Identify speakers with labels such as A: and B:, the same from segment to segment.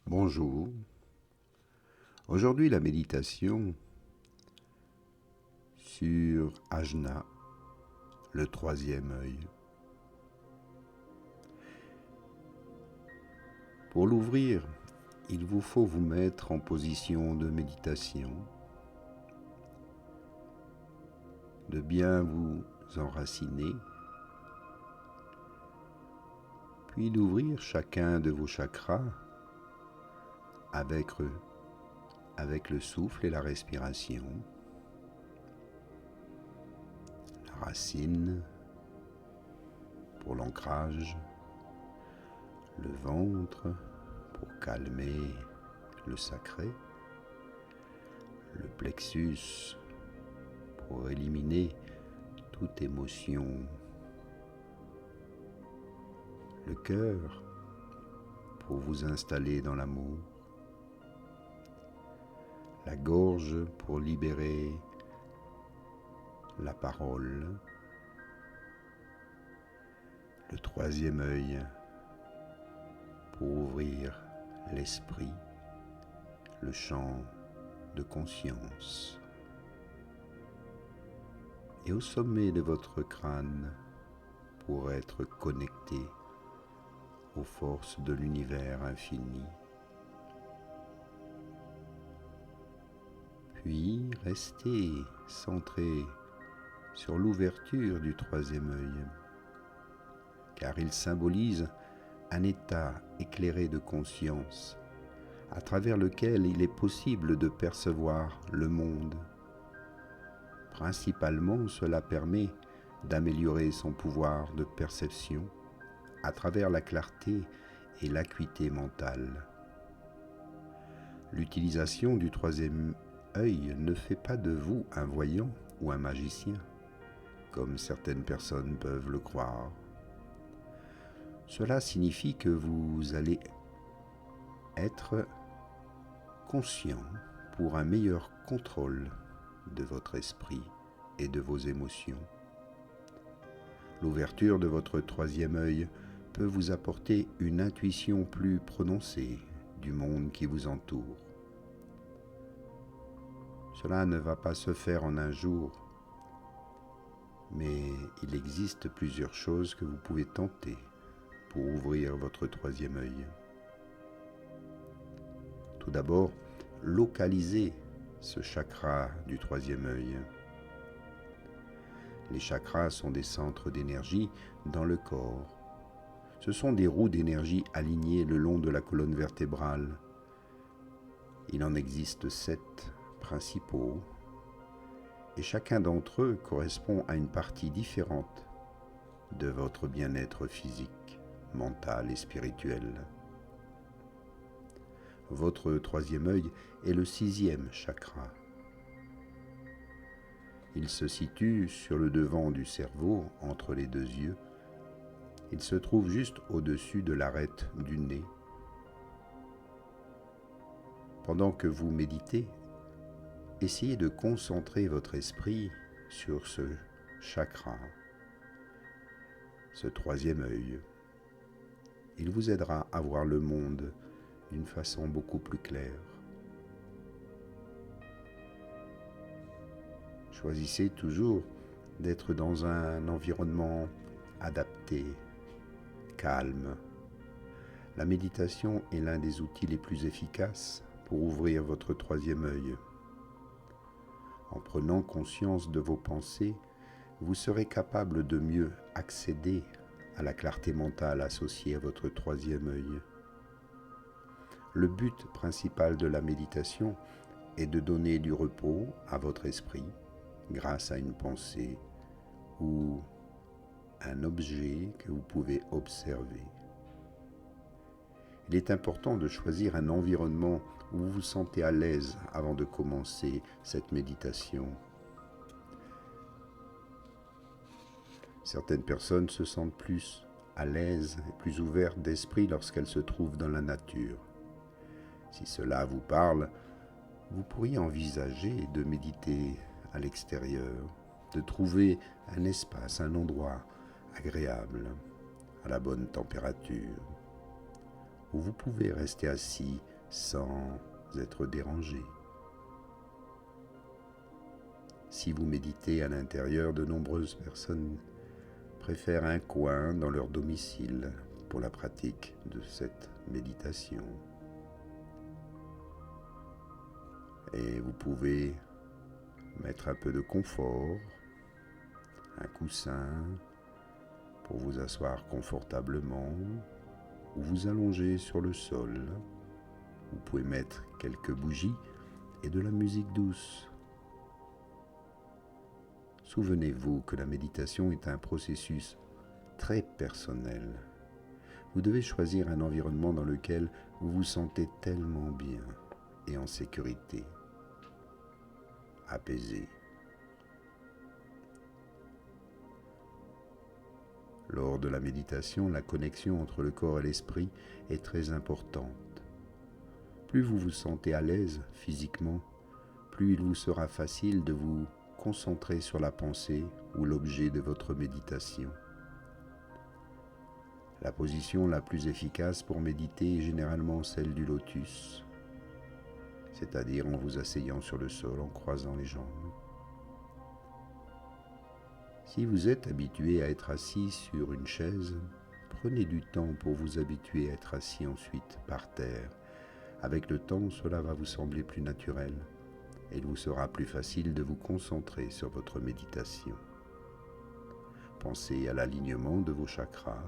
A: Bonjour. Aujourd'hui, la méditation sur Ajna, le troisième œil. Pour l'ouvrir, il vous faut vous mettre en position de méditation, de bien vous enraciner, puis d'ouvrir chacun de vos chakras avec le souffle et la respiration. La racine pour l'ancrage, le ventre pour calmer le sacré, le plexus pour éliminer toute émotion, le cœur pour vous installer dans l'amour, la gorge pour libérer la parole, le troisième œil pour ouvrir l'esprit, le champ de conscience. Et au sommet de votre crâne pour être connecté aux forces de l'univers infini. Puis restez centré sur l'ouverture du troisième œil, car il symbolise un état éclairé de conscience à travers lequel il est possible de percevoir le monde. Principalement, cela permet d'améliorer son pouvoir de perception à travers la clarté et l'acuité mentale. L'utilisation du troisième œil ne fait pas de vous un voyant ou un magicien, comme certaines personnes peuvent le croire. Cela signifie que vous allez être conscient pour un meilleur contrôle de votre esprit et de vos émotions. L'ouverture de votre troisième œil peut vous apporter une intuition plus prononcée du monde qui vous entoure. Cela ne va pas se faire en un jour, mais il existe plusieurs choses que vous pouvez tenter pour ouvrir votre troisième œil. Tout d'abord, localisez ce chakra du troisième œil. Les chakras sont des centres d'énergie dans le corps. Ce sont des roues d'énergie alignées le long de la colonne vertébrale. Il en existe 7 principaux, et chacun d'entre eux correspond à une partie différente de votre bien-être physique, mental et spirituel. Votre troisième œil est le 6e chakra. Il se situe sur le devant du cerveau, entre les deux yeux. Il se trouve juste au-dessus de l'arête du nez. Pendant que vous méditez, essayez de concentrer votre esprit sur ce chakra, ce troisième œil. Il vous aidera à voir le monde d'une façon beaucoup plus claire. Choisissez toujours d'être dans un environnement adapté, calme. La méditation est l'un des outils les plus efficaces pour ouvrir votre troisième œil. En prenant conscience de vos pensées, vous serez capable de mieux accéder à la clarté mentale associée à votre troisième œil. Le but principal de la méditation est de donner du repos à votre esprit grâce à une pensée ou un objet que vous pouvez observer. Il est important de choisir un environnement où vous vous sentez à l'aise avant de commencer cette méditation. Certaines personnes se sentent plus à l'aise et plus ouvertes d'esprit lorsqu'elles se trouvent dans la nature. Si cela vous parle, vous pourriez envisager de méditer à l'extérieur, de trouver un espace, un endroit agréable, à la bonne température, où vous pouvez rester assis sans être dérangé. Si vous méditez à l'intérieur, de nombreuses personnes préfèrent un coin dans leur domicile pour la pratique de cette méditation. Et vous pouvez mettre un peu de confort, un coussin pour vous asseoir confortablement ou vous allonger sur le sol. Vous pouvez mettre quelques bougies et de la musique douce. Souvenez-vous que la méditation est un processus très personnel. Vous devez choisir un environnement dans lequel vous vous sentez tellement bien et en sécurité, apaisé. Lors de la méditation, la connexion entre le corps et l'esprit est très importante. Plus vous vous sentez à l'aise physiquement, plus il vous sera facile de vous concentrer sur la pensée ou l'objet de votre méditation. La position la plus efficace pour méditer est généralement celle du lotus, c'est-à-dire en vous asseyant sur le sol en croisant les jambes. Si vous êtes habitué à être assis sur une chaise, prenez du temps pour vous habituer à être assis ensuite par terre. Avec le temps, cela va vous sembler plus naturel et il vous sera plus facile de vous concentrer sur votre méditation. Pensez à l'alignement de vos chakras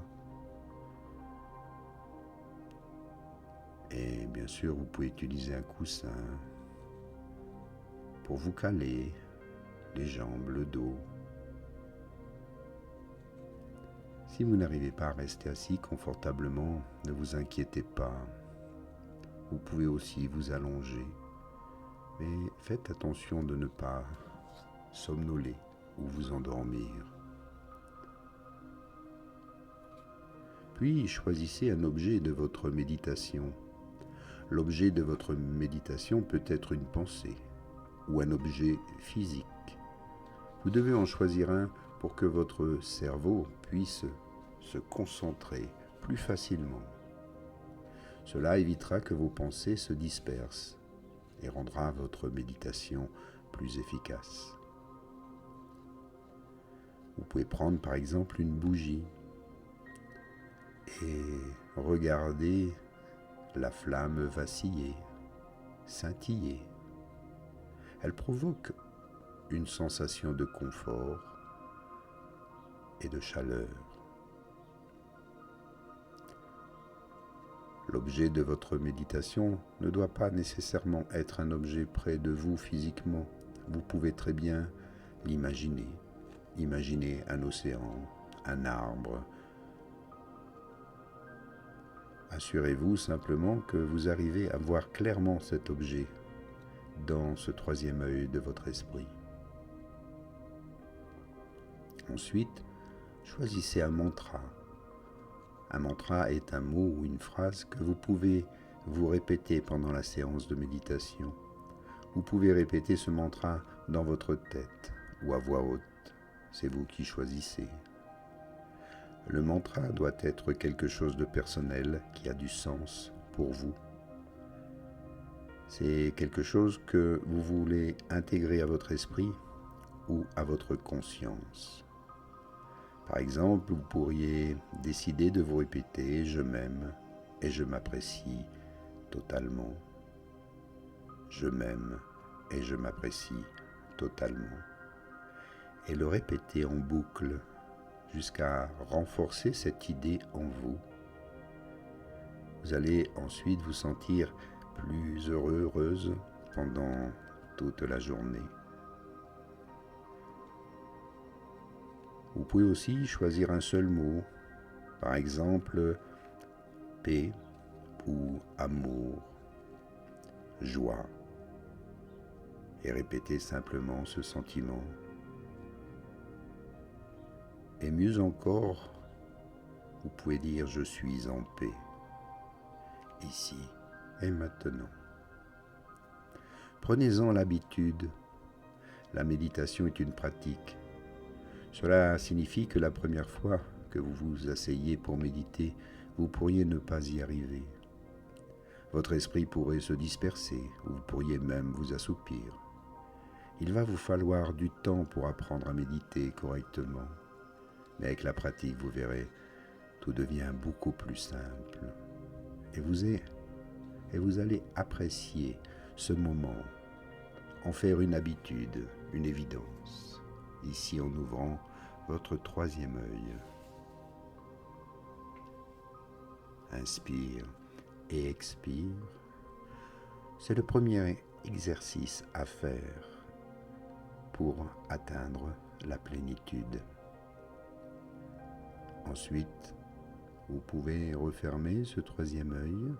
A: et bien sûr, vous pouvez utiliser un coussin pour vous caler les jambes, le dos. Si vous n'arrivez pas à rester assis confortablement, ne vous inquiétez pas. Vous pouvez aussi vous allonger, mais faites attention de ne pas somnoler ou vous endormir. Puis choisissez un objet de votre méditation. L'objet de votre méditation peut être une pensée ou un objet physique. Vous devez en choisir un pour que votre cerveau puisse se concentrer plus facilement. Cela évitera que vos pensées se dispersent et rendra votre méditation plus efficace. Vous pouvez prendre par exemple une bougie et regarder la flamme vaciller, scintiller. Elle provoque une sensation de confort et de chaleur. L'objet de votre méditation ne doit pas nécessairement être un objet près de vous physiquement. Vous pouvez très bien l'imaginer. Imaginez un océan, un arbre. Assurez-vous simplement que vous arrivez à voir clairement cet objet dans ce troisième œil de votre esprit. Ensuite, choisissez un mantra. Un mantra est un mot ou une phrase que vous pouvez vous répéter pendant la séance de méditation. Vous pouvez répéter ce mantra dans votre tête ou à voix haute. C'est vous qui choisissez. Le mantra doit être quelque chose de personnel qui a du sens pour vous. C'est quelque chose que vous voulez intégrer à votre esprit ou à votre conscience. Par exemple, vous pourriez décider de vous répéter « Je m'aime et je m'apprécie totalement ». Je m'aime et je m'apprécie totalement. Et le répéter en boucle jusqu'à renforcer cette idée en vous. Vous allez ensuite vous sentir plus heureux, heureuse pendant toute la journée. Vous pouvez aussi choisir un seul mot, par exemple paix ou amour, joie, et répéter simplement ce sentiment. Et mieux encore, vous pouvez dire je suis en paix, ici et maintenant. Prenez-en l'habitude. La méditation est une pratique. Cela signifie que la première fois que vous vous asseyez pour méditer, vous pourriez ne pas y arriver. Votre esprit pourrait se disperser, ou vous pourriez même vous assoupir. Il va vous falloir du temps pour apprendre à méditer correctement. Mais avec la pratique, vous verrez, tout devient beaucoup plus simple. Et vous allez apprécier ce moment, en faire une habitude, une évidence, ici en ouvrant votre troisième œil. Inspire et expire. C'est le premier exercice à faire pour atteindre la plénitude. Ensuite, vous pouvez refermer ce troisième œil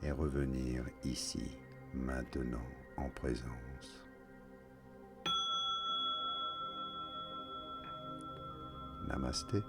A: et revenir ici, maintenant, en présence. Namasté.